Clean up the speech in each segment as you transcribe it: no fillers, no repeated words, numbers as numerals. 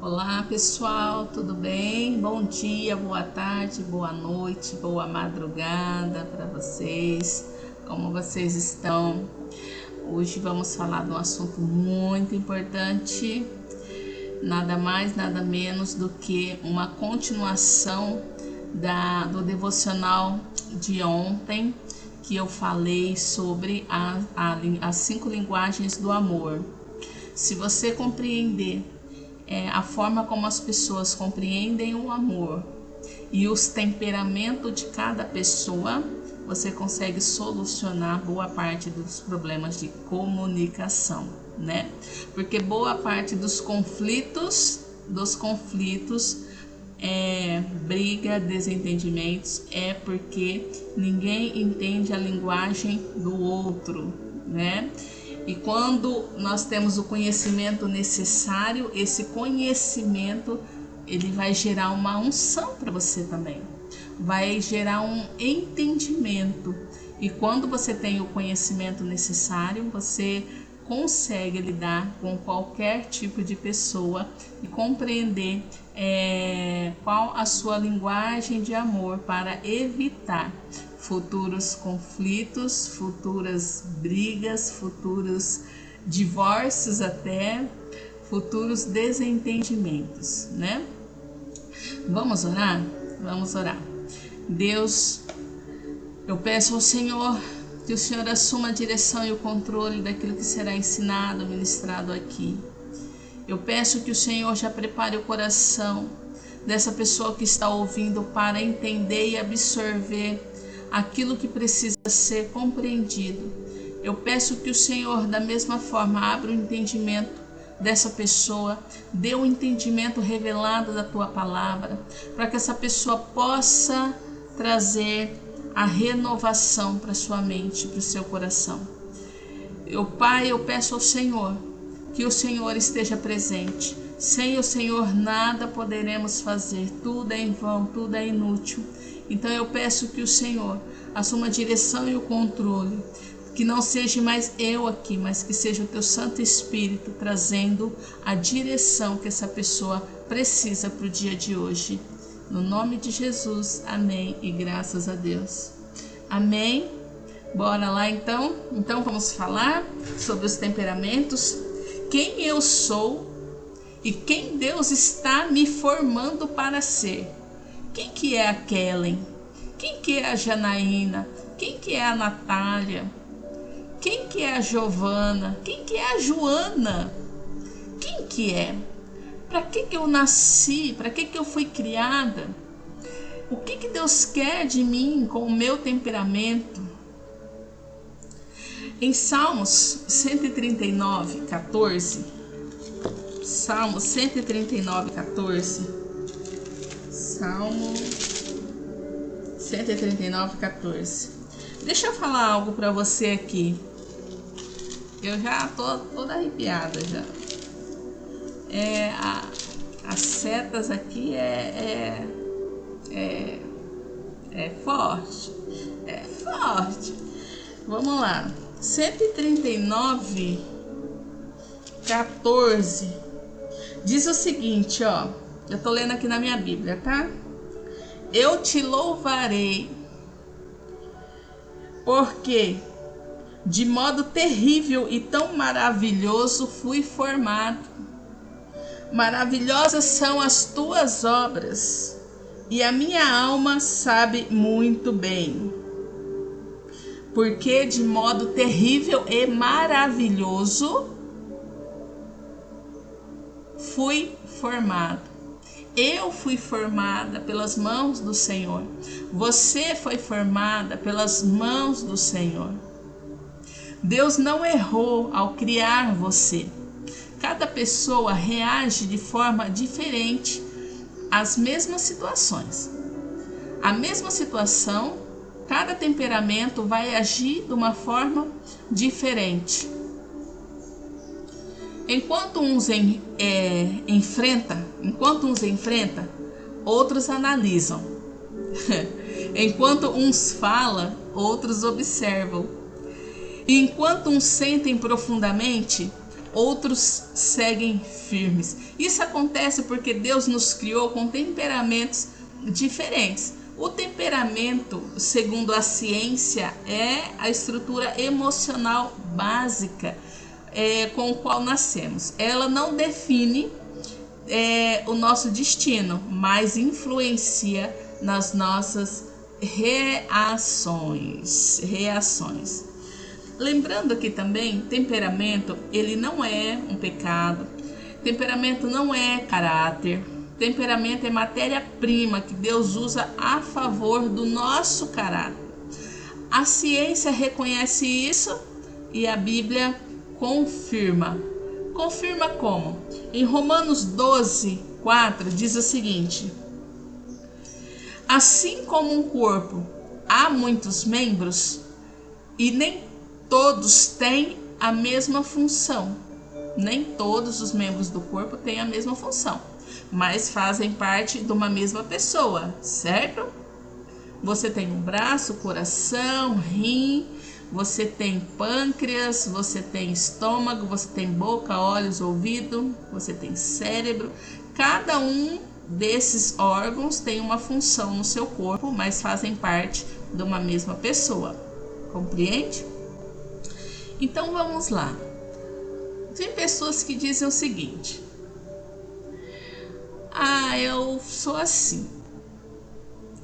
Olá pessoal, tudo bem? Bom dia, boa tarde, boa noite, boa madrugada para vocês. Como vocês estão? Hoje vamos falar de um assunto muito importante, nada mais, nada menos do que uma continuação do devocional de ontem, que eu falei sobre as 5 linguagens do amor. Se você compreender a forma como as pessoas compreendem o amor e os temperamentos de cada pessoa, você consegue solucionar boa parte dos problemas de comunicação, né? Porque boa parte dos conflitos, briga, desentendimentos, é porque ninguém entende a linguagem do outro, né? E quando nós temos o conhecimento necessário, esse conhecimento ele vai gerar uma unção para você também. Vai gerar um entendimento. E quando você tem o conhecimento necessário, você consegue lidar com qualquer tipo de pessoa e compreender qual a sua linguagem de amor para evitar futuros conflitos, futuras brigas, futuros divórcios, até futuros desentendimentos, né? Vamos orar? Vamos orar. Deus, eu peço ao Senhor que o Senhor assuma a direção e o controle daquilo que será ensinado, ministrado aqui. Eu peço que o Senhor já prepare o coração dessa pessoa que está ouvindo para entender e absorver aquilo que precisa ser compreendido. Eu peço que o Senhor, da mesma forma, abra o entendimento dessa pessoa, dê o entendimento revelado da tua palavra, para que essa pessoa possa trazer a renovação para sua mente, para o seu coração. Pai, eu peço ao Senhor que o Senhor esteja presente. Sem o Senhor nada poderemos fazer, tudo é em vão, tudo é inútil. Então eu peço que o Senhor assuma a direção e o controle, que não seja mais eu aqui, mas que seja o teu Santo Espírito trazendo a direção que essa pessoa precisa para o dia de hoje. No nome de Jesus, amém e graças a Deus. Amém. Bora lá então? Então vamos falar sobre os temperamentos, quem eu sou e quem Deus está me formando para ser. Quem que é a Kellen? Quem que é a Janaína? Quem que é a Natália? Quem que é a Giovana? Quem que é a Joana? Quem que é? Para que eu nasci? Para que eu fui criada? O que Deus quer de mim com o meu temperamento? Em Salmos 139, 14, Salmo 139, 14, Salmo 139, 14. Deixa eu falar algo para você aqui. Eu já tô toda arrepiada já. As setas aqui é forte. É forte. Vamos lá. 139, 14. Diz o seguinte, ó. Eu tô lendo aqui na minha Bíblia, tá? Eu te louvarei, porque de modo terrível e tão maravilhoso fui formado. Maravilhosas são as tuas obras, e a minha alma sabe muito bem. Porque de modo terrível e maravilhoso fui formado. Eu fui formada pelas mãos do Senhor. Você foi formada pelas mãos do Senhor. Deus não errou ao criar você. Cada pessoa reage de forma diferente às mesmas situações. A mesma situação, cada temperamento vai agir de uma forma diferente. Enquanto uns enfrentam, outros analisam. Enquanto uns falam, outros observam. E enquanto uns sentem profundamente, outros seguem firmes. Isso acontece porque Deus nos criou com temperamentos diferentes. O temperamento, segundo a ciência, é a estrutura emocional básica com o qual nascemos. Ela não define o nosso destino, mas influencia nas nossas reações. Lembrando aqui também, temperamento, ele não é um pecado. Temperamento não é caráter. Temperamento é matéria-prima que Deus usa a favor do nosso caráter. A ciência reconhece isso e a Bíblia confirma. Confirma como? Em Romanos 12:4 diz o seguinte: assim como um corpo há muitos membros e nem todos têm a mesma função. Nem todos os membros do corpo têm a mesma função, mas fazem parte de uma mesma pessoa, certo? Você tem um braço, coração, rim, você tem pâncreas, você tem estômago, você tem boca, olhos, ouvido, você tem cérebro. Cada um desses órgãos tem uma função no seu corpo, mas fazem parte de uma mesma pessoa. Compreende? Então vamos lá. Tem pessoas que dizem o seguinte: eu sou assim.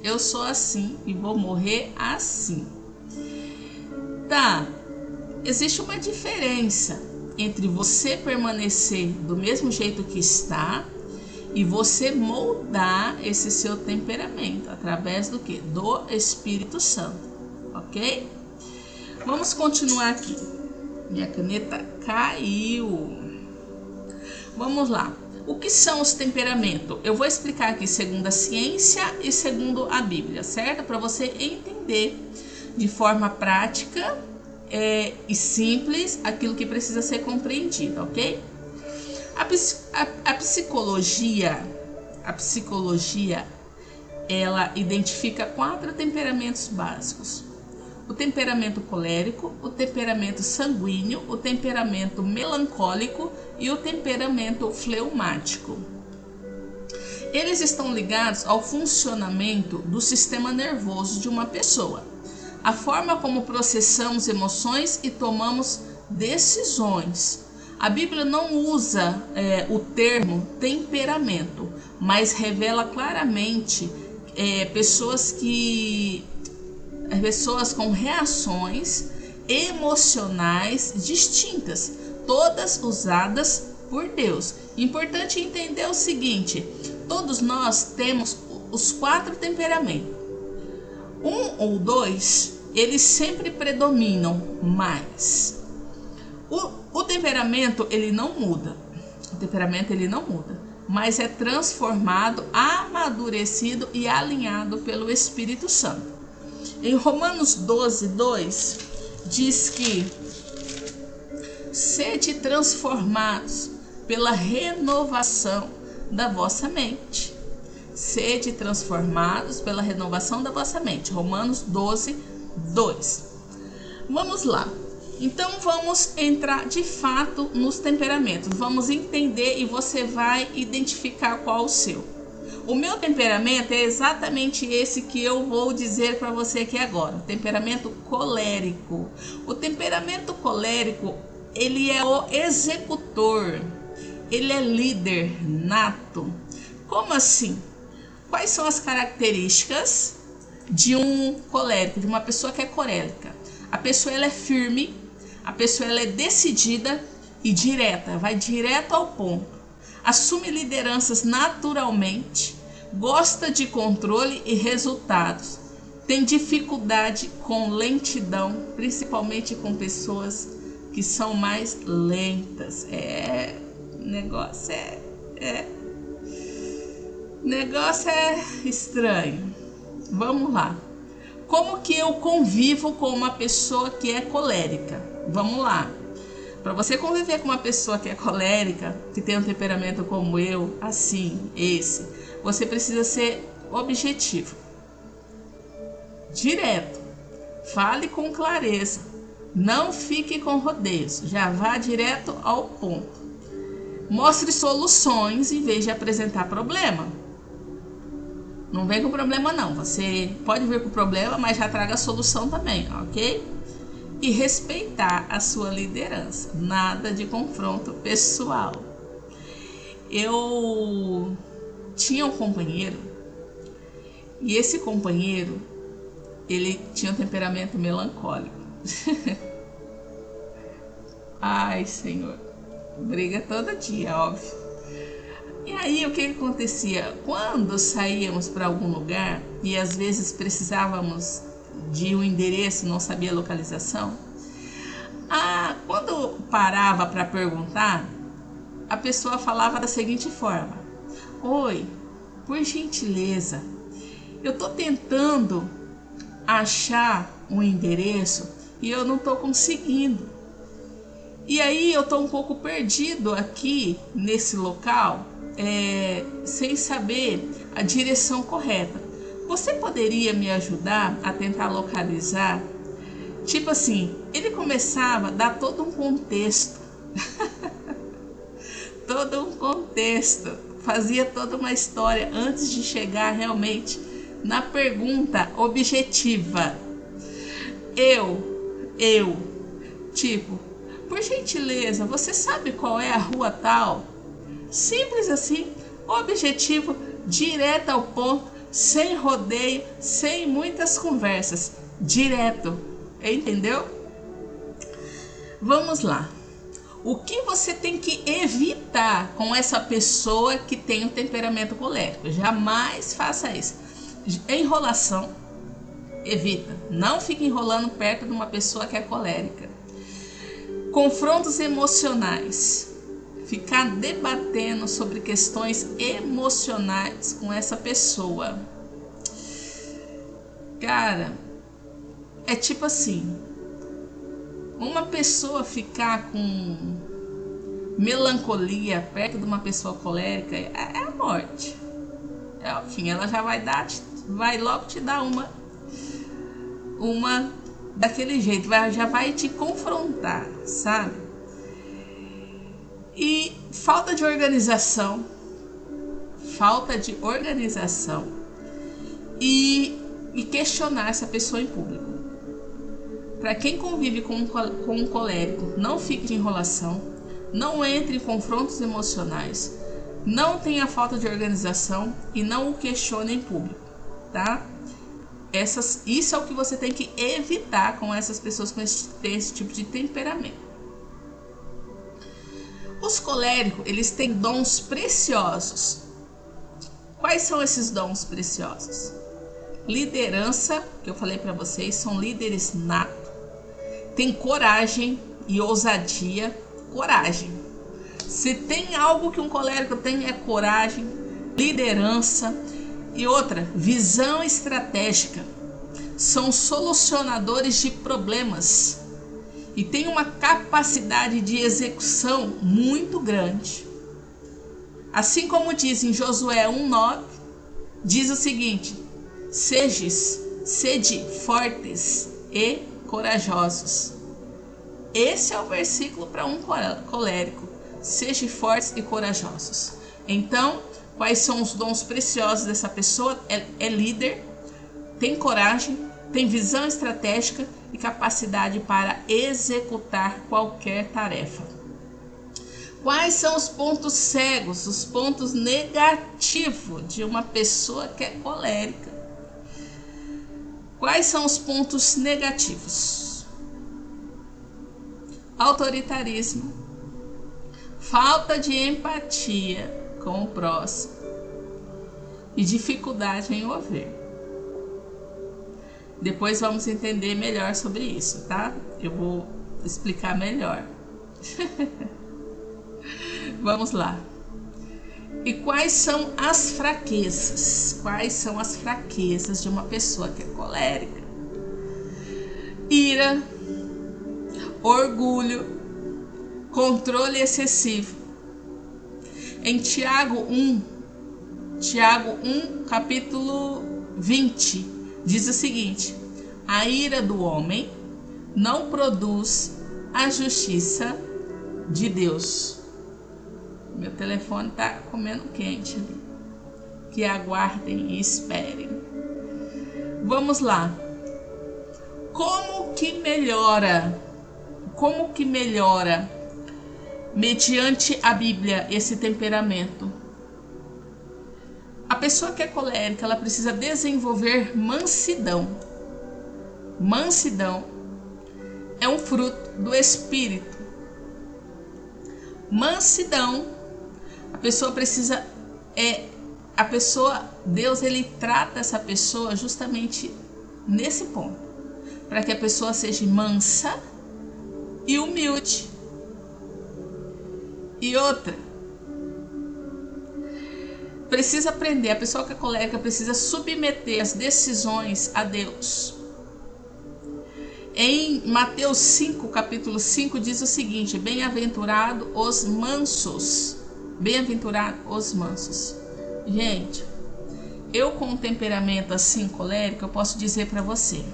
Eu sou assim e vou morrer assim. Tá, existe uma diferença entre você permanecer do mesmo jeito que está e você moldar esse seu temperamento através do quê? Do Espírito Santo, ok? Vamos continuar aqui. Minha caneta caiu. Vamos lá. O que são os temperamentos? Eu vou explicar aqui segundo a ciência e segundo a Bíblia, certo? Para você entender de forma prática e simples aquilo que precisa ser compreendido, ok? A psicologia, ela identifica 4 temperamentos básicos: o temperamento colérico, o temperamento sanguíneo, o temperamento melancólico e o temperamento fleumático. Eles estão ligados ao funcionamento do sistema nervoso de uma pessoa, a forma como processamos emoções e tomamos decisões. A Bíblia não usa o termo temperamento, mas revela claramente pessoas com reações emocionais distintas, todas usadas por Deus. Importante entender o seguinte: todos nós temos os 4 temperamentos. 1 ou 2, eles sempre predominam, mas o temperamento ele não muda. O temperamento ele não muda, mas é transformado, amadurecido e alinhado pelo Espírito Santo. Em Romanos 12:2 diz que sede transformados pela renovação da vossa mente. Sede transformados pela renovação da vossa mente. Romanos 12:2. Vamos lá. Então vamos entrar de fato nos temperamentos. Vamos entender e você vai identificar qual o seu. O meu temperamento é exatamente esse que eu vou dizer para você aqui agora. O temperamento colérico. O temperamento colérico, ele é o executor. Ele é líder nato. Como assim? Quais são as características de um colérico, de uma pessoa que é colérica? A pessoa ela é firme, a pessoa ela é decidida e direta, vai direto ao ponto. Assume lideranças naturalmente, gosta de controle e resultados, tem dificuldade com lentidão, principalmente com pessoas que são mais lentas. Negócio é estranho. Vamos lá. Como que eu convivo com uma pessoa que é colérica? Vamos lá. Para você conviver com uma pessoa que é colérica, que tem um temperamento como eu, assim, você precisa ser objetivo, direto, fale com clareza, Não fique com rodeios, já vá direto ao ponto. Mostre soluções em vez de apresentar problema. Não vem com problema não, você pode vir com problema, mas já traga a solução também, ok? E respeitar a sua liderança, nada de confronto pessoal. Eu tinha um companheiro, e esse companheiro, ele tinha um temperamento melancólico. Ai, Senhor, briga todo dia, óbvio. E aí, o que acontecia? Quando saíamos para algum lugar e às vezes precisávamos de um endereço, não sabia a localização, quando parava para perguntar, a pessoa falava da seguinte forma: oi, por gentileza, eu estou tentando achar um endereço e eu não estou conseguindo. E aí eu estou um pouco perdido aqui nesse local, sem saber a direção correta. Você poderia me ajudar a tentar localizar? Tipo assim, ele começava a dar todo um contexto. Todo um contexto. Fazia toda uma história antes de chegar realmente na pergunta objetiva. Tipo, por gentileza, você sabe qual é a rua tal? Simples assim, objetivo, direto ao ponto, sem rodeio, sem muitas conversas, direto, entendeu? Vamos lá. O que você tem que evitar com essa pessoa que tem um temperamento colérico? Jamais faça isso. Enrolação, evita. Não fique enrolando perto de uma pessoa que é colérica. Confrontos emocionais. Ficar debatendo sobre questões emocionais com essa pessoa. Cara, é tipo assim, uma pessoa ficar com melancolia perto de uma pessoa colérica é a morte. É o fim, ela já vai logo te dar uma daquele jeito, já vai te confrontar, sabe? E falta de organização e questionar essa pessoa em público. Para quem convive com um colérico, não fique de enrolação, não entre em confrontos emocionais, não tenha falta de organização e não o questione em público, tá? Isso é o que você tem que evitar com essas pessoas que têm esse tipo de temperamento. Os coléricos, eles têm dons preciosos. Quais são esses dons preciosos? Liderança, que eu falei para vocês, são líderes natos. Tem coragem e ousadia. Coragem. Se tem algo que um colérico tem, é coragem, liderança e outra, visão estratégica. São solucionadores de problemas. E tem uma capacidade de execução muito grande. Assim como diz em Josué 1:9, diz o seguinte: sede fortes e corajosos. Esse é o versículo para um colérico. Sede fortes e corajosos. Então, quais são os dons preciosos dessa pessoa? É líder, tem coragem, tem visão estratégica e capacidade para executar qualquer tarefa. Quais são os pontos cegos, os pontos negativos de uma pessoa que é colérica? Quais são os pontos negativos? Autoritarismo, falta de empatia com o próximo e dificuldade em ouvir. Depois vamos entender melhor sobre isso, tá? Eu vou explicar melhor. Vamos lá. E quais são as fraquezas? Quais são as fraquezas de uma pessoa que é colérica? Ira, orgulho, controle excessivo. Em Tiago 1, capítulo 20, diz o seguinte: a ira do homem não produz a justiça de Deus. Meu telefone tá comendo quente ali. Que aguardem e esperem. Vamos lá. Como que melhora? Como que melhora mediante a Bíblia esse temperamento? A pessoa que é colérica, ela precisa desenvolver mansidão. Mansidão é um fruto do Espírito. Mansidão, a pessoa precisa Deus ele trata essa pessoa justamente nesse ponto, para que a pessoa seja mansa e humilde. E outra, precisa aprender, a pessoa que é colérica precisa submeter as decisões a Deus. Em Mateus 5, capítulo 5, diz o seguinte: bem-aventurado os mansos. Bem-aventurado os mansos. Gente, eu com um temperamento assim colérico, eu posso dizer para você.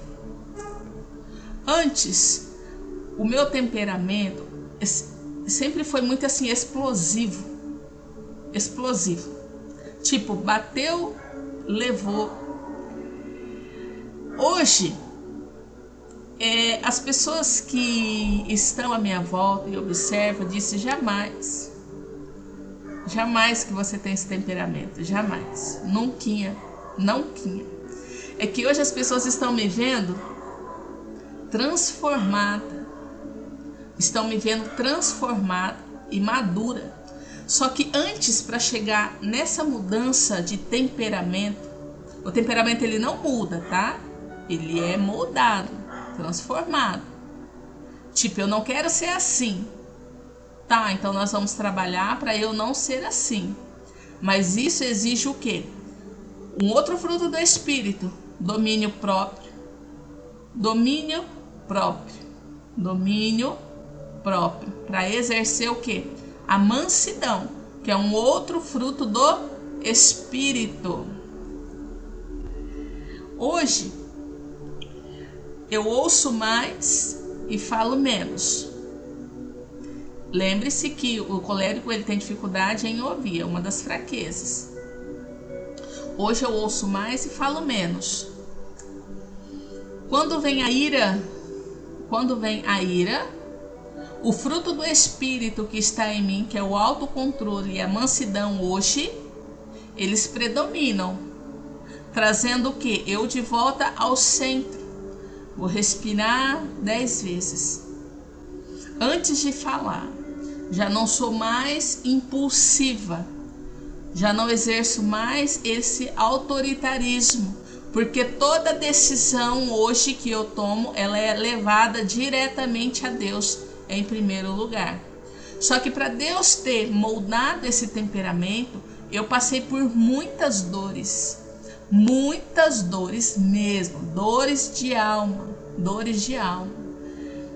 Antes, o meu temperamento sempre foi muito assim, explosivo. Explosivo. Tipo, bateu, levou. Hoje, as pessoas que estão à minha volta e observam, dizem jamais que você tem esse temperamento, jamais, nunca. É que hoje as pessoas estão me vendo transformada, e madura. Só que antes, para chegar nessa mudança de temperamento, o temperamento ele não muda, tá? Ele é moldado, transformado. Tipo, eu não quero ser assim. Tá, então nós vamos trabalhar para eu não ser assim. Mas isso exige o quê? Um outro fruto do Espírito: domínio próprio. Domínio próprio. Domínio próprio. Para exercer o quê? A mansidão, que é um outro fruto do Espírito. Hoje, eu ouço mais e falo menos. Lembre-se que o colérico ele tem dificuldade em ouvir, é uma das fraquezas. Hoje eu ouço mais e falo menos. Quando vem a ira, o fruto do Espírito que está em mim, que é o autocontrole e a mansidão hoje, eles predominam, trazendo o quê? Eu de volta ao centro. Vou respirar 10 vezes. Antes de falar, já não sou mais impulsiva, já não exerço mais esse autoritarismo, porque toda decisão hoje que eu tomo, ela é levada diretamente a Deus em primeiro lugar. Só que para Deus ter moldado esse temperamento, eu passei por muitas dores mesmo, dores de alma.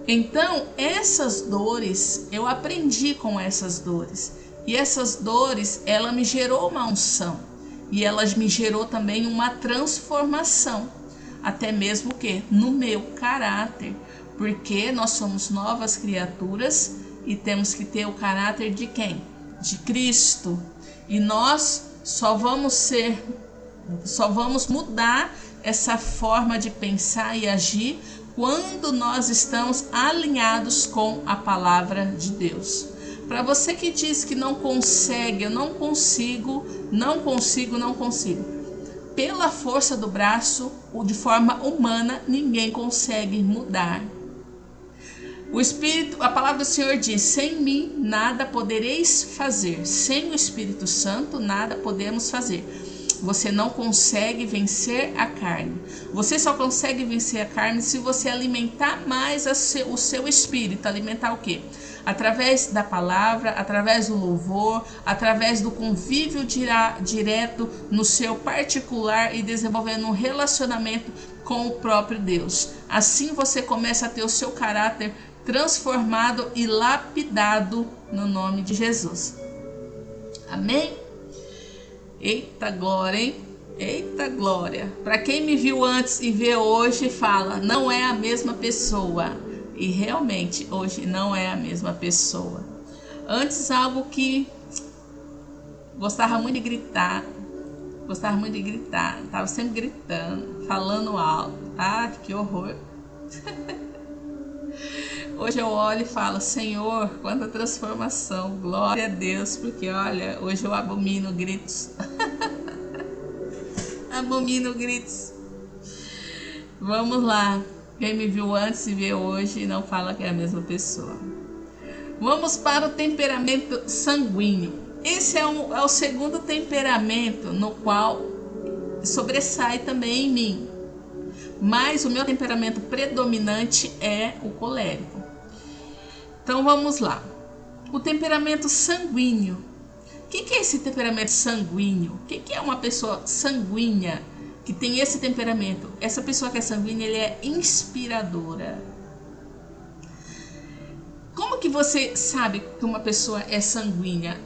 Então, essas dores, eu aprendi com essas dores. E essas dores, ela me gerou uma unção. E elas me gerou também uma transformação. Até mesmo que no meu caráter. Porque nós somos novas criaturas e temos que ter o caráter de quem? De Cristo. E nós só vamos mudar essa forma de pensar e agir quando nós estamos alinhados com a palavra de Deus. Para você que diz que não consegue, eu não consigo. Pela força do braço, ou de forma humana, ninguém consegue mudar. O Espírito, a palavra do Senhor diz: sem mim nada podereis fazer. Sem o Espírito Santo nada podemos fazer. Você não consegue vencer a carne. Você só consegue vencer a carne se você alimentar mais o seu espírito. Alimentar o quê? Através da palavra, através do louvor, através do convívio direto no seu particular e desenvolvendo um relacionamento com o próprio Deus. Assim você começa a ter o seu caráter transformado e lapidado no nome de Jesus. Amém? Eita glória, hein? Eita glória. Para quem me viu antes e vê hoje, fala: não é a mesma pessoa. E realmente hoje não é a mesma pessoa. Antes algo que gostava muito de gritar, tava sempre gritando, falando alto. Ah, que horror. Hoje eu olho e falo, Senhor, quanta transformação, glória a Deus, porque olha, hoje eu abomino gritos. Abomino gritos. Vamos lá, quem me viu antes e vê hoje não fala que é a mesma pessoa. Vamos para o temperamento sanguíneo. Esse é o segundo temperamento no qual sobressai também em mim. Mas o meu temperamento predominante é o colérico. Então vamos lá. O temperamento sanguíneo. O que é esse temperamento sanguíneo? O que é uma pessoa sanguínea que tem esse temperamento? Essa pessoa que é sanguínea, ele é inspiradora. Como que você sabe que uma pessoa é sanguínea?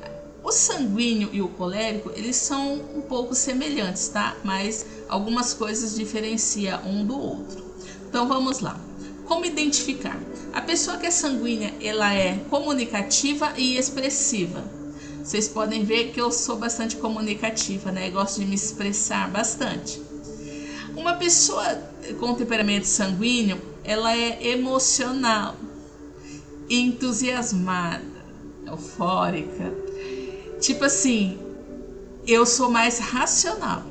O sanguíneo e o colérico, eles são um pouco semelhantes, tá? Mas algumas coisas diferenciam um do outro. Então vamos lá. Como identificar? A pessoa que é sanguínea, ela é comunicativa e expressiva. Vocês podem ver que eu sou bastante comunicativa, né? Eu gosto de me expressar bastante. Uma pessoa com temperamento sanguíneo, ela é emocional, entusiasmada, eufórica. Tipo assim, eu sou mais racional.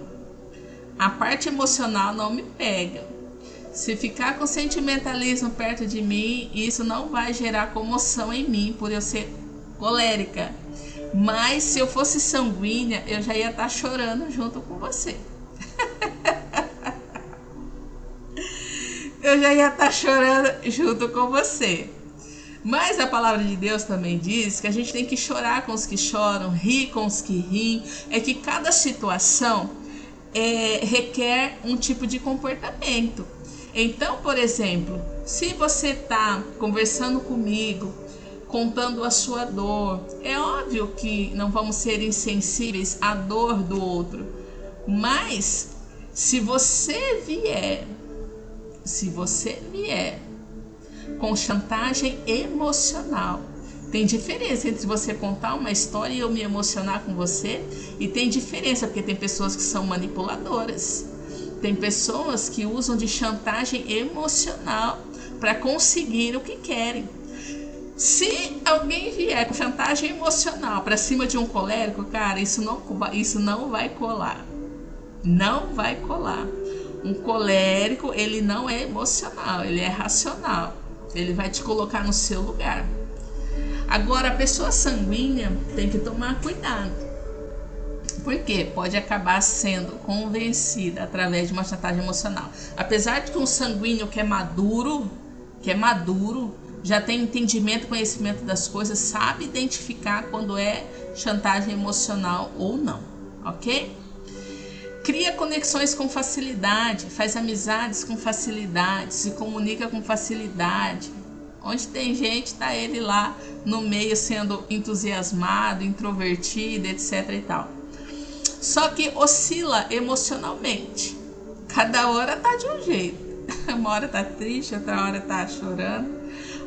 A parte emocional não me pega. Se ficar com sentimentalismo perto de mim, isso não vai gerar comoção em mim, por eu ser colérica. Mas se eu fosse sanguínea, eu já ia estar chorando junto com você. Eu já ia estar chorando junto com você. Mas a palavra de Deus também diz que a gente tem que chorar com os que choram, rir com os que riem. É que cada situação requer um tipo de comportamento. Então, por exemplo, se você está conversando comigo, contando a sua dor, é óbvio que não vamos ser insensíveis à dor do outro. Mas se você vier com chantagem emocional, tem diferença entre você contar uma história e eu me emocionar com você, e tem diferença porque tem pessoas que são manipuladoras, tem pessoas que usam de chantagem emocional para conseguir o que querem. Se alguém vier com chantagem emocional para cima de um colérico, cara, isso não vai colar. Não vai colar. Um colérico, ele não é emocional, ele é racional. Ele vai te colocar no seu lugar. Agora, a pessoa sanguínea tem que tomar cuidado. Porque pode acabar sendo convencida através de uma chantagem emocional. Apesar de que um sanguíneo que é maduro, já tem entendimento, conhecimento das coisas, sabe identificar quando é chantagem emocional ou não, ok? Cria conexões com facilidade, faz amizades com facilidade, se comunica com facilidade. Onde tem gente, tá ele lá no meio sendo entusiasmado, introvertido, etc e tal. Só que oscila emocionalmente. Cada hora tá de um jeito. Uma hora tá triste, outra hora tá chorando.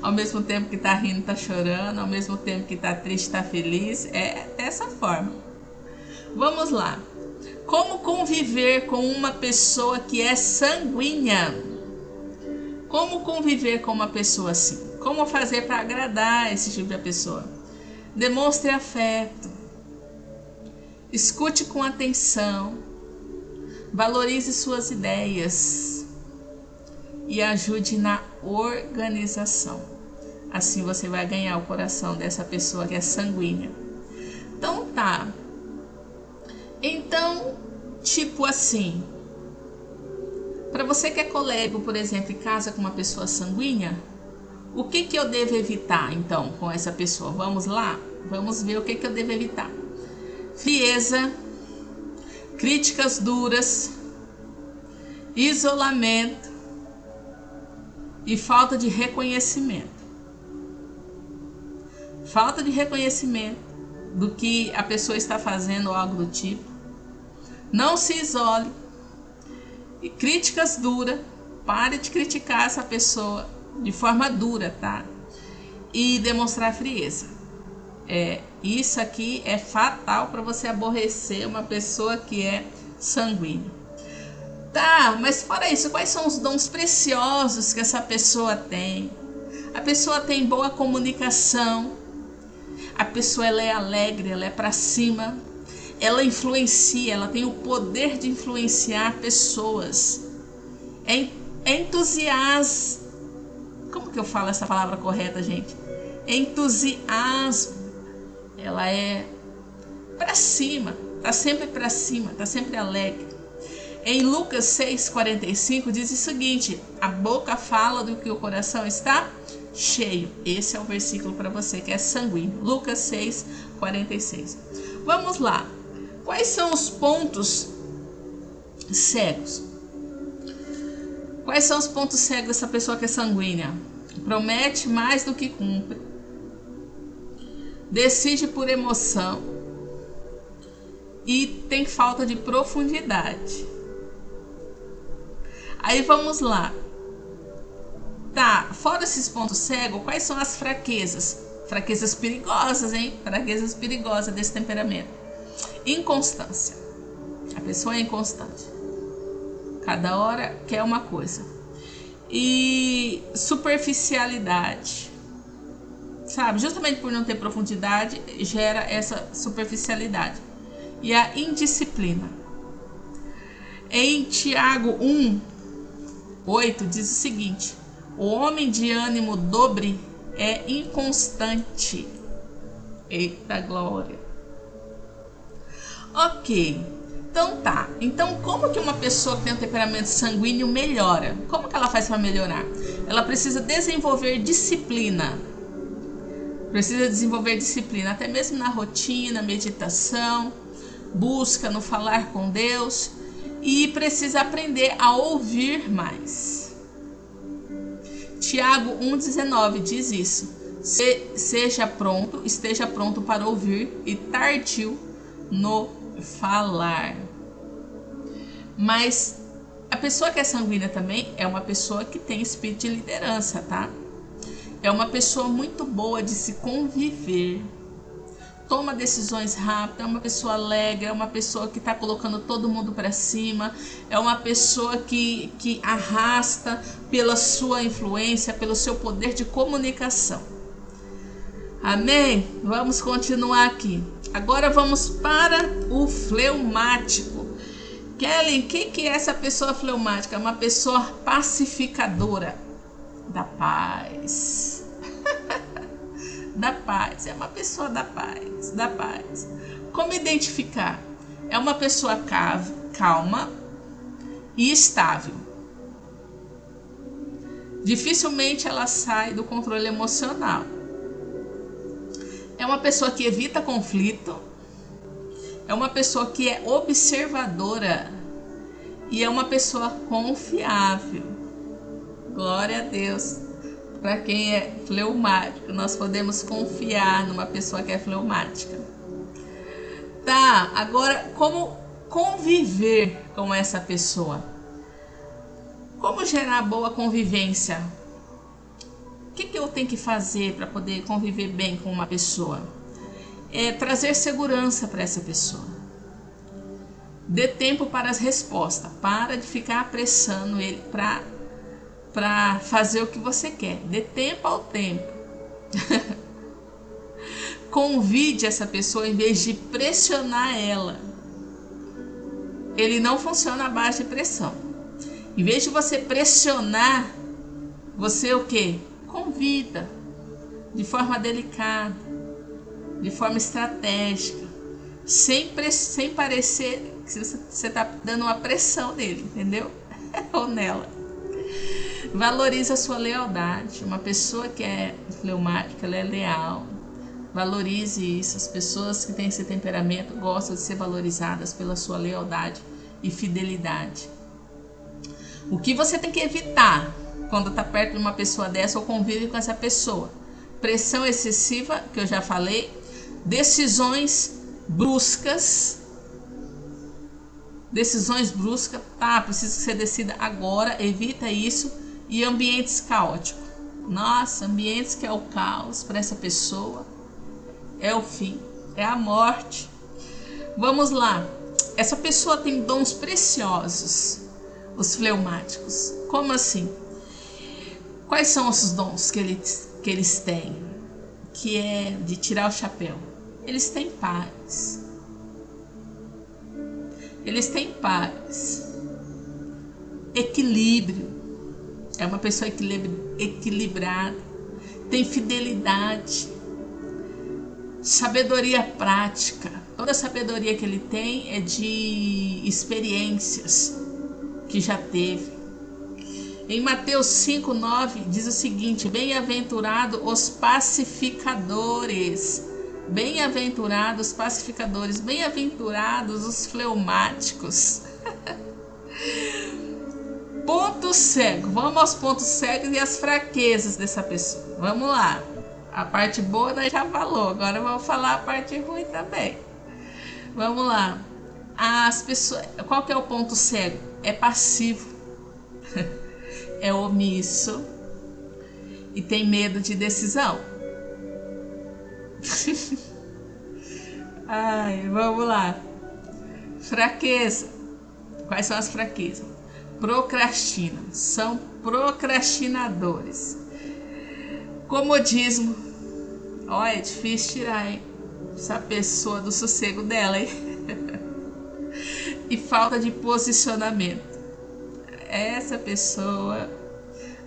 Ao mesmo tempo que tá rindo, tá chorando. Ao mesmo tempo que tá triste, tá feliz. É dessa forma. Vamos lá. Como conviver com uma pessoa que é sanguínea? Como conviver com uma pessoa assim? Como fazer para agradar esse tipo de pessoa? Demonstre afeto. Escute com atenção. Valorize suas ideias. E ajude na organização. Assim você vai ganhar o coração dessa pessoa que é sanguínea. Então tá. Então, tipo assim, para você que é colérico, por exemplo, e casa com uma pessoa sanguínea, o que eu devo evitar, então, com essa pessoa? Vamos lá? Vamos ver o que eu devo evitar. Frieza, críticas duras, isolamento e falta de reconhecimento. Falta de reconhecimento do que a pessoa está fazendo ou algo do tipo. Não se isole. E críticas duras. Pare de criticar essa pessoa. de forma dura, tá? E demonstrar frieza. Isso aqui é fatal para você aborrecer uma pessoa que é sanguínea. Tá, mas fora isso, quais são os dons preciosos que essa pessoa tem? A pessoa tem boa comunicação, a pessoa ela é alegre, ela é para cima, ela influencia, ela tem o poder de influenciar pessoas. É entusiasmo. Como que eu falo essa palavra correta, gente? Entusiasmo. Ela é para cima, tá sempre para cima, tá sempre alegre. Em Lucas 6,45 diz o seguinte: a boca fala do que o coração está cheio. Esse é o versículo para você que é sanguíneo. Lucas 6,46. Vamos lá. Quais são os pontos cegos? Quais são os pontos cegos dessa pessoa que é sanguínea? Promete mais do que cumpre. Decide por emoção. E tem falta de profundidade. Aí vamos lá. Tá, fora esses pontos cegos, quais são as fraquezas? Fraquezas perigosas, hein? Fraquezas perigosas desse temperamento. Inconstância. A pessoa é inconstante. Cada hora quer uma coisa. E superficialidade. Sabe? Justamente por não ter profundidade, gera essa superficialidade. E a indisciplina. Em Tiago 1:8 diz o seguinte: o homem de ânimo dobre é inconstante. Eita glória. Ok. Então tá. Então como que uma pessoa que tem um temperamento sanguíneo melhora? Como que ela faz para melhorar? Ela precisa desenvolver disciplina. Precisa desenvolver disciplina, até mesmo na rotina, meditação, busca no falar com Deus, e precisa aprender a ouvir mais. Tiago 1,19 diz isso: esteja pronto para ouvir e tardio no falar. Mas a pessoa que é sanguínea também é uma pessoa que tem espírito de liderança, tá? É uma pessoa muito boa de se conviver. Toma decisões rápidas, é uma pessoa alegre, é uma pessoa que está colocando todo mundo para cima, é uma pessoa que arrasta pela sua influência, pelo seu poder de comunicação. Amém? Vamos continuar aqui. Agora vamos para o fleumático. Kelly, o que é essa pessoa fleumática? É uma pessoa pacificadora da paz. Da paz, é uma pessoa da paz. Como identificar? É uma pessoa calma e estável. Dificilmente ela sai do controle emocional. É uma pessoa que evita conflito. É uma pessoa que é observadora. E é uma pessoa confiável. Glória a Deus. Para quem é fleumático, nós podemos confiar numa pessoa que é fleumática. Tá, agora como conviver com essa pessoa? Como gerar boa convivência? O que eu tenho que fazer para poder conviver bem com uma pessoa? É trazer segurança para essa pessoa. Dê tempo para as respostas. Para de ficar apressando ele para fazer o que você quer. Dê tempo ao tempo. Convide essa pessoa em vez de pressionar ela. Ele não funciona à base de pressão. Em vez de você pressionar, você o quê? Convida de forma delicada, de forma estratégica, sem parecer que você está dando uma pressão nele, entendeu? Ou nela. Valorize a sua lealdade. Uma pessoa que é fleumática, ela é leal. Valorize isso. As pessoas que têm esse temperamento gostam de ser valorizadas pela sua lealdade e fidelidade. O que você tem que evitar quando está perto de uma pessoa dessa ou convive com essa pessoa? Pressão excessiva, que eu já falei. Decisões bruscas. Tá, preciso que você decida agora. Evita isso. E ambientes caóticos. Nossa, ambientes que é o caos para essa pessoa, é o fim, é a morte. Vamos lá. Essa pessoa tem dons preciosos, os fleumáticos. Como assim? Quais são os dons que eles têm? Que é de tirar o chapéu. Eles têm paz. Eles têm paz. Equilíbrio. É uma pessoa equilibrada. Tem fidelidade. Sabedoria prática. Toda a sabedoria que ele tem é de experiências que já teve. Em Mateus 5:9 diz o seguinte: bem-aventurados os pacificadores, bem-aventurados os pacificadores, bem-aventurados os fleumáticos. Ponto cego. Vamos aos pontos cegos e as fraquezas dessa pessoa. Vamos lá. A parte boa nós já falou, agora vamos falar a parte ruim também. Vamos lá. As pessoas, qual que é o ponto cego? É passivo. É omisso e tem medo de decisão. Ai, vamos lá. Fraqueza. Quais são as fraquezas? Procrastinam. São procrastinadores. Comodismo. Ó, é difícil tirar, hein? Essa pessoa do sossego dela, hein? E falta de posicionamento. Essa pessoa,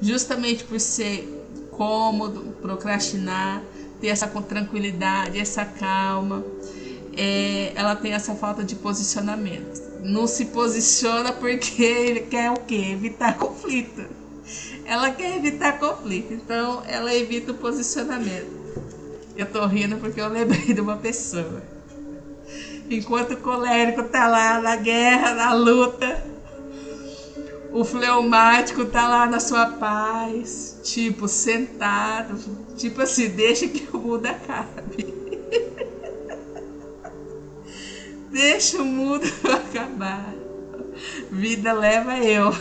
justamente por ser cômodo, procrastinar, ter essa tranquilidade, essa calma, ela tem essa falta de posicionamento. Não se posiciona porque ele quer o quê? Evitar conflito. Ela quer evitar conflito, então ela evita o posicionamento. Eu tô rindo porque eu lembrei de uma pessoa. Enquanto o colérico tá lá na guerra, na luta, o fleumático tá lá na sua paz, tipo, sentado, tipo assim, deixa que o mundo acabe. Deixa o mundo acabar. Vida leva eu.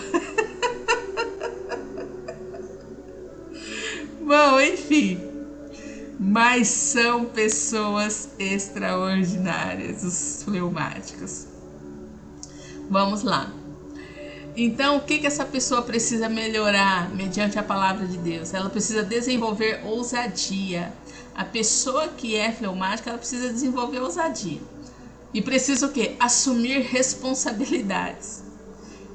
Bom, enfim. Mas são pessoas extraordinárias, os fleumáticos. Vamos lá. Então, o que essa pessoa precisa melhorar mediante a palavra de Deus? Ela precisa desenvolver ousadia. A pessoa que é fleumática, ela precisa desenvolver ousadia. E precisa o quê? Assumir responsabilidades.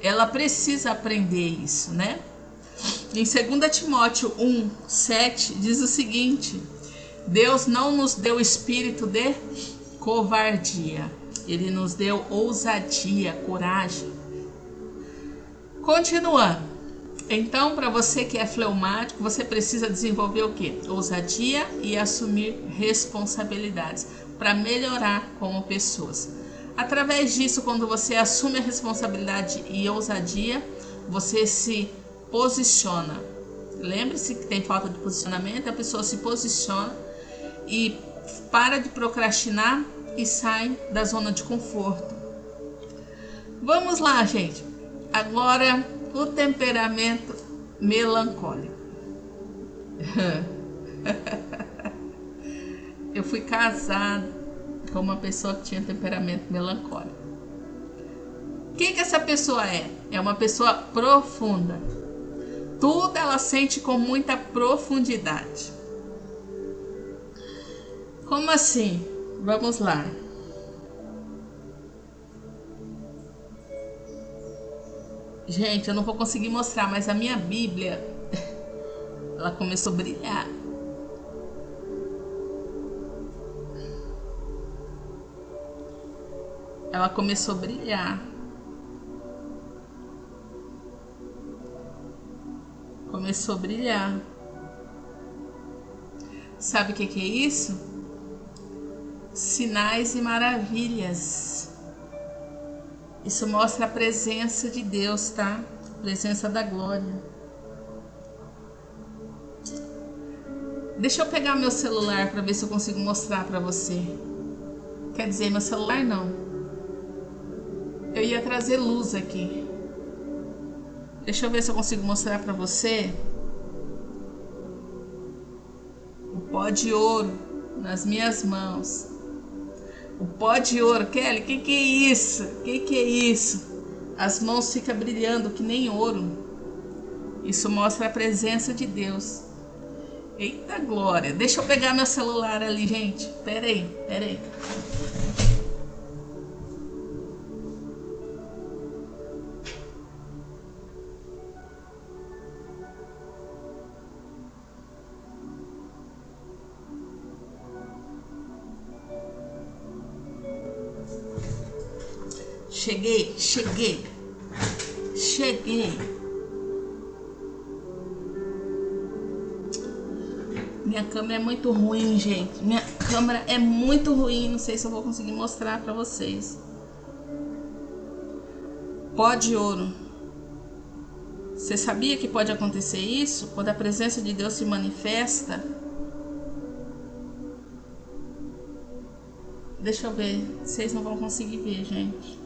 Ela precisa aprender isso, né? Em 2 Timóteo 1:7 diz o seguinte: Deus não nos deu espírito de covardia. Ele nos deu ousadia, coragem. Continuando. Então, para você que é fleumático, você precisa desenvolver o quê? Ousadia e assumir responsabilidades para melhorar como pessoas. Através disso, quando você assume a responsabilidade e ousadia, você se posiciona. Lembre-se que tem falta de posicionamento, a pessoa se posiciona e para de procrastinar e sai da zona de conforto. Vamos lá, gente. Agora, o temperamento melancólico. Eu fui casada com uma pessoa que tinha temperamento melancólico. O que essa pessoa é? É uma pessoa profunda. Tudo ela sente com muita profundidade. Como assim? Vamos lá. Gente, eu não vou conseguir mostrar, mas a minha Bíblia, ela começou a brilhar. Ela começou a brilhar. Começou a brilhar. Sabe o que é isso? Sinais e maravilhas. Isso mostra a presença de Deus, tá? A presença da glória. Deixa eu pegar meu celular para ver se eu consigo mostrar para você. Quer dizer, meu celular não. Eu ia trazer luz aqui. Deixa eu ver se eu consigo mostrar para você. pó de ouro nas minhas mãos. O pó de ouro, Kelly, que é isso? Que é isso? As mãos ficam brilhando que nem ouro. Isso mostra a presença de Deus. Eita glória! Deixa eu pegar meu celular ali, gente. Pera aí. Cheguei. Minha câmera é muito ruim, gente. Minha câmera é muito ruim. Não sei se eu vou conseguir mostrar pra vocês. Pó de ouro. Você sabia que pode acontecer isso? Quando a presença de Deus se manifesta? Deixa eu ver. Vocês não vão conseguir ver, gente.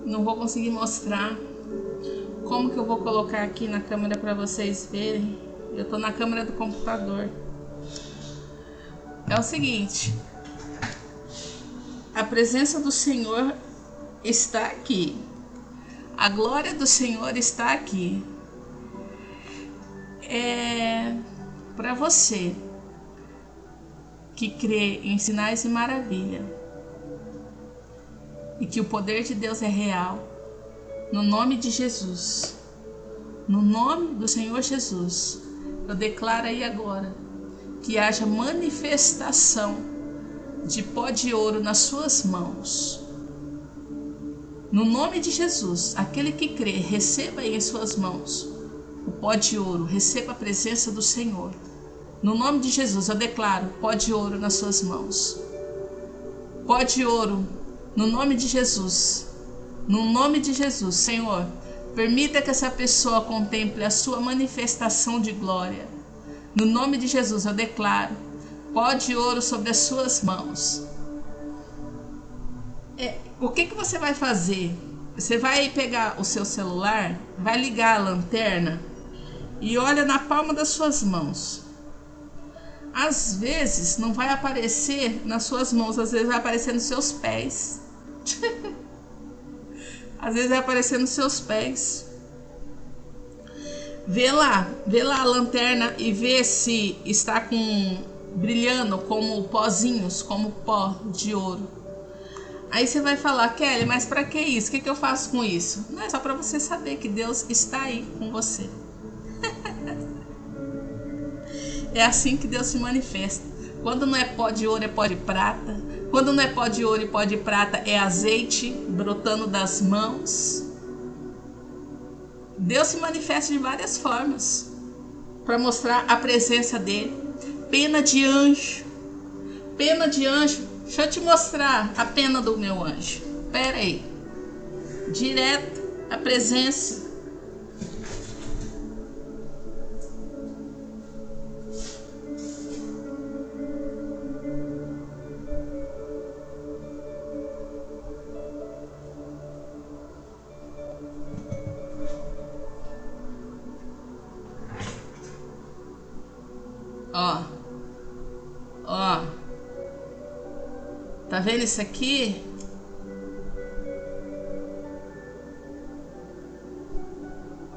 Não vou conseguir mostrar. Como que eu vou colocar aqui na câmera para vocês verem? Eu tô na câmera do computador. É o seguinte. A presença do Senhor está aqui. A glória do Senhor está aqui. É para você que crê em sinais e maravilha e que o poder de Deus é real. No nome de Jesus, no nome do Senhor Jesus, eu declaro aí agora que haja manifestação de pó de ouro nas suas mãos. No nome de Jesus, aquele que crê, receba aí em suas mãos o pó de ouro, receba a presença do Senhor. No nome de Jesus, eu declaro pó de ouro nas suas mãos. Pó de ouro, no nome de Jesus. No nome de Jesus, Senhor, permita que essa pessoa contemple a sua manifestação de glória. No nome de Jesus, eu declaro pó de ouro sobre as suas mãos. O que você vai fazer? Você vai pegar o seu celular, vai ligar a lanterna e olha na palma das suas mãos. Às vezes não vai aparecer nas suas mãos, às vezes vai aparecer nos seus pés. Às vezes vai aparecer nos seus pés. Vê lá a lanterna e vê se está brilhando como pozinhos, como pó de ouro. Aí você vai falar, Kelly, mas para que isso? O que eu faço com isso? Não é só para você saber que Deus está aí com você. É assim que Deus se manifesta. Quando não é pó de ouro, é pó de prata. Quando não é pó de ouro e pó de prata, é azeite brotando das mãos. Deus se manifesta de várias formas para mostrar a presença dele. Pena de anjo. Pena de anjo. Deixa eu te mostrar a pena do meu anjo. Pera aí. Direto a presença. Ó, tá vendo isso aqui?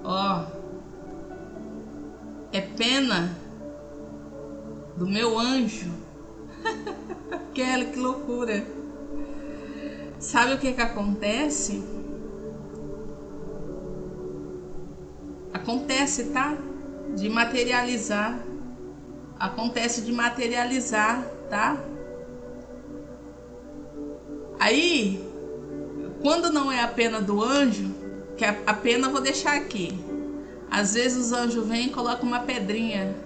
Ó, é pena do meu anjo. Kelly, que loucura. Sabe o que acontece? Acontece, tá? De materializar. Acontece de materializar, tá? Aí, quando não é a pena do anjo, que a pena eu vou deixar aqui. Às vezes os anjos vêm e colocam uma pedrinha,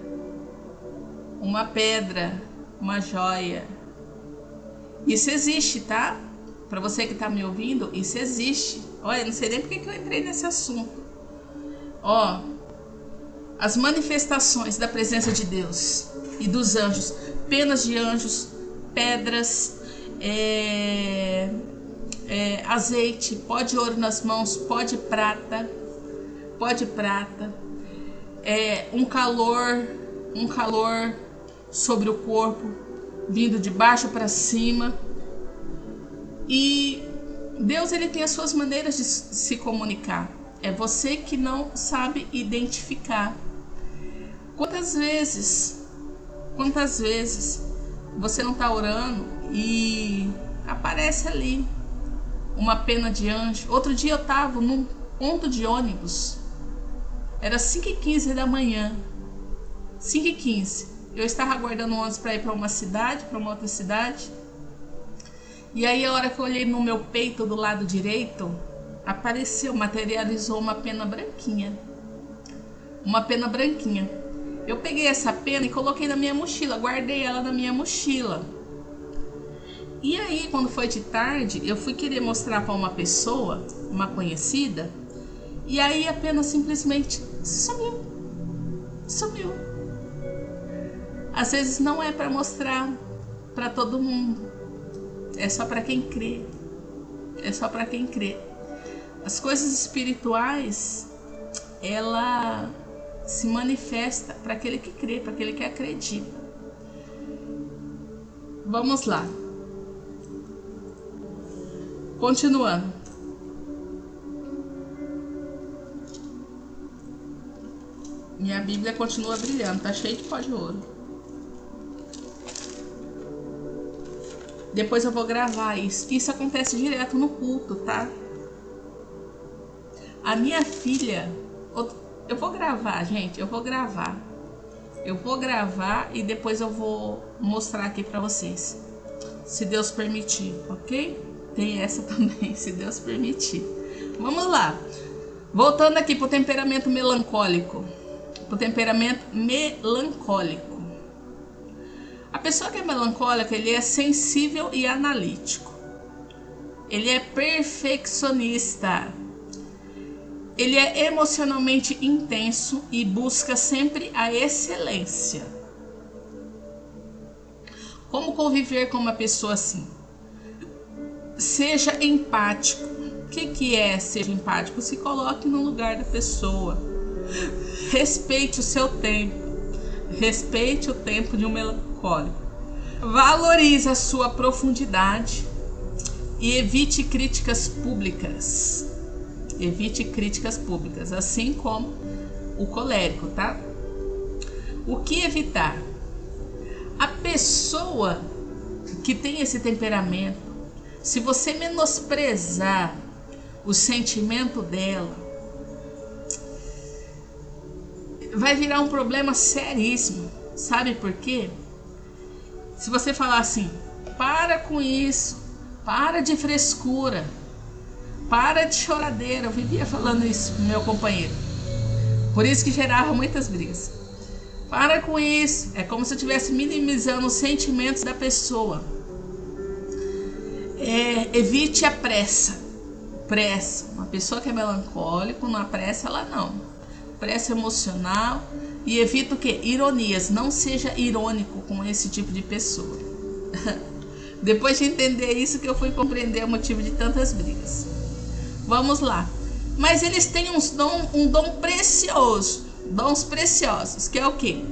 uma pedra, uma joia. Isso existe, tá? Para você que tá me ouvindo, isso existe. Olha, não sei nem porque que eu entrei nesse assunto. Ó, as manifestações da presença de Deus e dos anjos penas de anjos, pedras, azeite, pó de ouro nas mãos, pó de prata, um calor sobre o corpo, vindo de baixo para cima. E Deus, ele tem as suas maneiras de se comunicar. É você que não sabe identificar. Quantas vezes você não está orando e aparece ali uma pena de anjo? Outro dia eu estava num ponto de ônibus, era 5h15 da manhã, 5h15. Eu estava aguardando o ônibus para ir para uma outra cidade. E aí, a hora que eu olhei no meu peito do lado direito, materializou uma pena branquinha. Eu peguei essa pena e coloquei na minha mochila, guardei ela na minha mochila. E aí, quando foi de tarde, eu fui querer mostrar para uma pessoa, uma conhecida, e aí a pena simplesmente sumiu. Às vezes não é para mostrar para todo mundo, é só para quem crê. As coisas espirituais, ela se manifesta para aquele que crê, para aquele que acredita. Vamos lá. Continuando. Minha Bíblia continua brilhando, tá cheio de pó de ouro. Depois eu vou gravar isso. Isso acontece direto no culto, tá? A minha filha... Eu vou gravar, gente. Eu vou gravar e depois eu vou mostrar aqui pra vocês. Se Deus permitir, ok? Tem essa também, se Deus permitir. Vamos lá. Voltando aqui pro temperamento melancólico. A pessoa que é melancólica, ele é sensível e analítico. Ele é perfeccionista. Ele é emocionalmente intenso e busca sempre a excelência. Como conviver com uma pessoa assim? Seja empático. O que é ser empático? Se coloque no lugar da pessoa. Respeite o seu tempo. Respeite o tempo de um melancólico. Valorize a sua profundidade e evite críticas públicas. Assim como o colérico, tá? O que evitar? A pessoa que tem esse temperamento, se você menosprezar o sentimento dela, vai virar um problema seríssimo. Sabe por quê? Se você falar assim, para com isso, para de frescura, para de choradeira. Eu vivia falando isso pro meu companheiro. Por isso que gerava muitas brigas. Para com isso. É como se eu estivesse minimizando os sentimentos da pessoa. Evite a pressa. Uma pessoa que é melancólica, não apressa ela não. Pressa emocional. E evita o quê? Ironias. Não seja irônico com esse tipo de pessoa. Depois de entender isso que eu fui compreender o motivo de tantas brigas. Vamos lá. Mas eles têm um dom precioso. Dons preciosos. Que é o quê?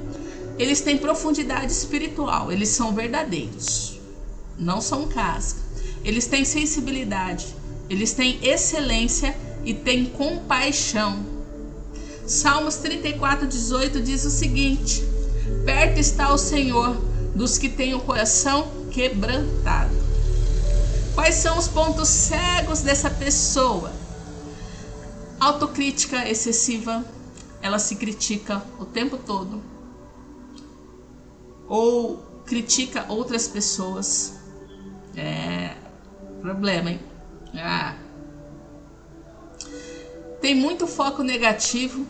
Eles têm profundidade espiritual. Eles são verdadeiros. Não são casca. Eles têm sensibilidade. Eles têm excelência e têm compaixão. Salmos 34:18 diz o seguinte: perto está o Senhor dos que têm o coração quebrantado. Quais são os pontos cegos dessa pessoa? Autocrítica excessiva. Ela se critica o tempo todo. Ou critica outras pessoas. Problema, hein? Tem muito foco negativo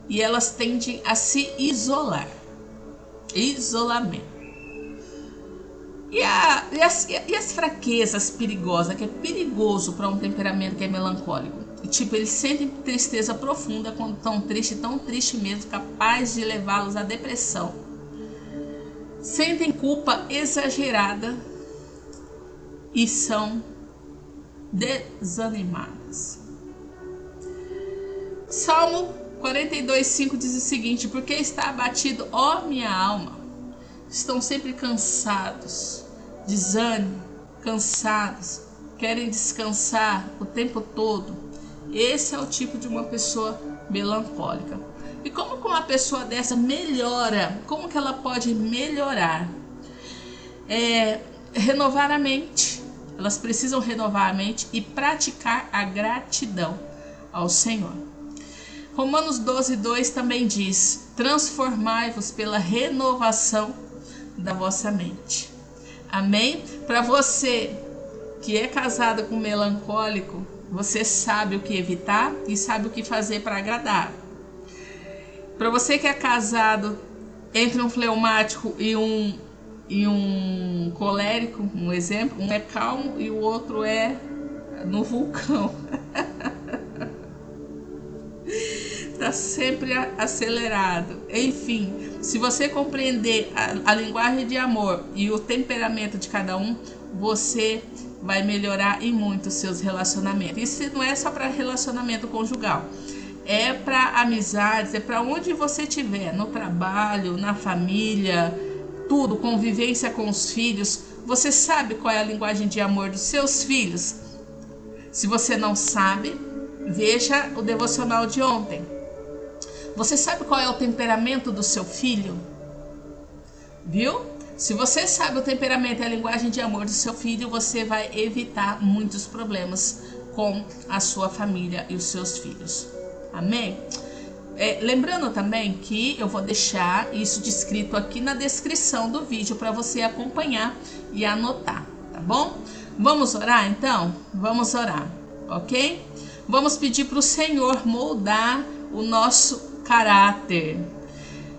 e elas tendem a se isolar. Isolamento. E as fraquezas perigosas, que é perigoso para um temperamento que é melancólico. Tipo, eles sentem tristeza profunda quando estão tristes, tão triste mesmo, capaz de levá-los à depressão. sentem culpa exagerada e são desanimadas. Salmo 42:5 diz o seguinte: porque está abatido, ó minha alma? Estão sempre cansados, desânimo, cansados, querem descansar o tempo todo. Esse é o tipo de uma pessoa melancólica. E como que uma pessoa dessa melhora? Como que ela pode melhorar? Renovar a mente. Elas precisam renovar a mente e praticar a gratidão ao Senhor. Romanos 12:2 também diz: transformai-vos pela renovação da vossa mente. Amém? Para você que é casado com melancólico, você sabe o que evitar e sabe o que fazer para agradar. Para você que é casado entre um fleumático e um colérico, um exemplo, um é calmo e o outro é no vulcão. Está sempre acelerado. Enfim, se você compreender a linguagem de amor e o temperamento de cada um, você vai melhorar em muito os seus relacionamentos. Isso não é só para relacionamento conjugal, é para amizades, é para onde você estiver, no trabalho, na família, tudo, convivência com os filhos. Você sabe qual é a linguagem de amor dos seus filhos? Se você não sabe, veja o devocional de ontem. Você sabe qual é o temperamento do seu filho? Viu? Se você sabe o temperamento e a linguagem de amor do seu filho, você vai evitar muitos problemas com a sua família e os seus filhos. Amém? Lembrando também que eu vou deixar isso descrito aqui na descrição do vídeo para você acompanhar e anotar, tá bom? Vamos orar então? Vamos orar, ok? Vamos pedir para o Senhor moldar o nosso caráter.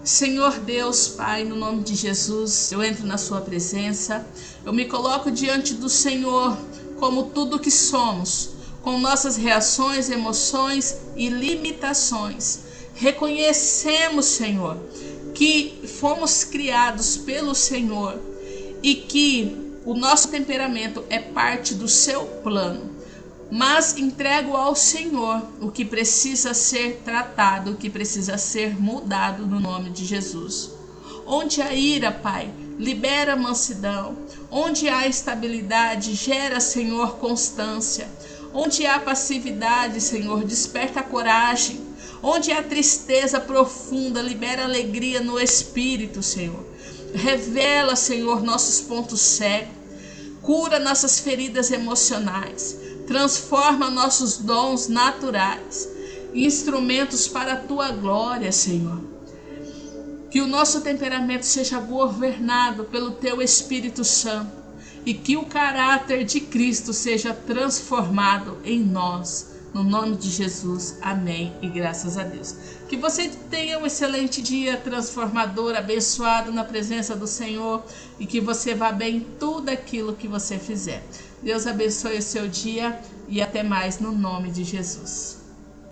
Senhor Deus, Pai, no nome de Jesus, eu entro na sua presença, eu me coloco diante do Senhor como tudo que somos, com nossas reações, emoções e limitações. Reconhecemos, Senhor, que fomos criados pelo Senhor e que o nosso temperamento é parte do seu plano. Mas entrego ao Senhor o que precisa ser tratado, o que precisa ser mudado no nome de Jesus. Onde há ira, Pai, libera mansidão. Onde há estabilidade, gera, Senhor, constância. Onde há passividade, Senhor, desperta coragem. Onde há tristeza profunda, libera alegria no espírito, Senhor. Revela, Senhor, nossos pontos cegos. Cura nossas feridas emocionais. Transforma nossos dons naturais em instrumentos para a tua glória, Senhor. Que o nosso temperamento seja governado pelo teu Espírito Santo e que o caráter de Cristo seja transformado em nós. No nome de Jesus, amém e graças a Deus. Que você tenha um excelente dia transformador, abençoado na presença do Senhor e que você vá bem em tudo aquilo que você fizer. Deus abençoe o seu dia e até mais no nome de Jesus.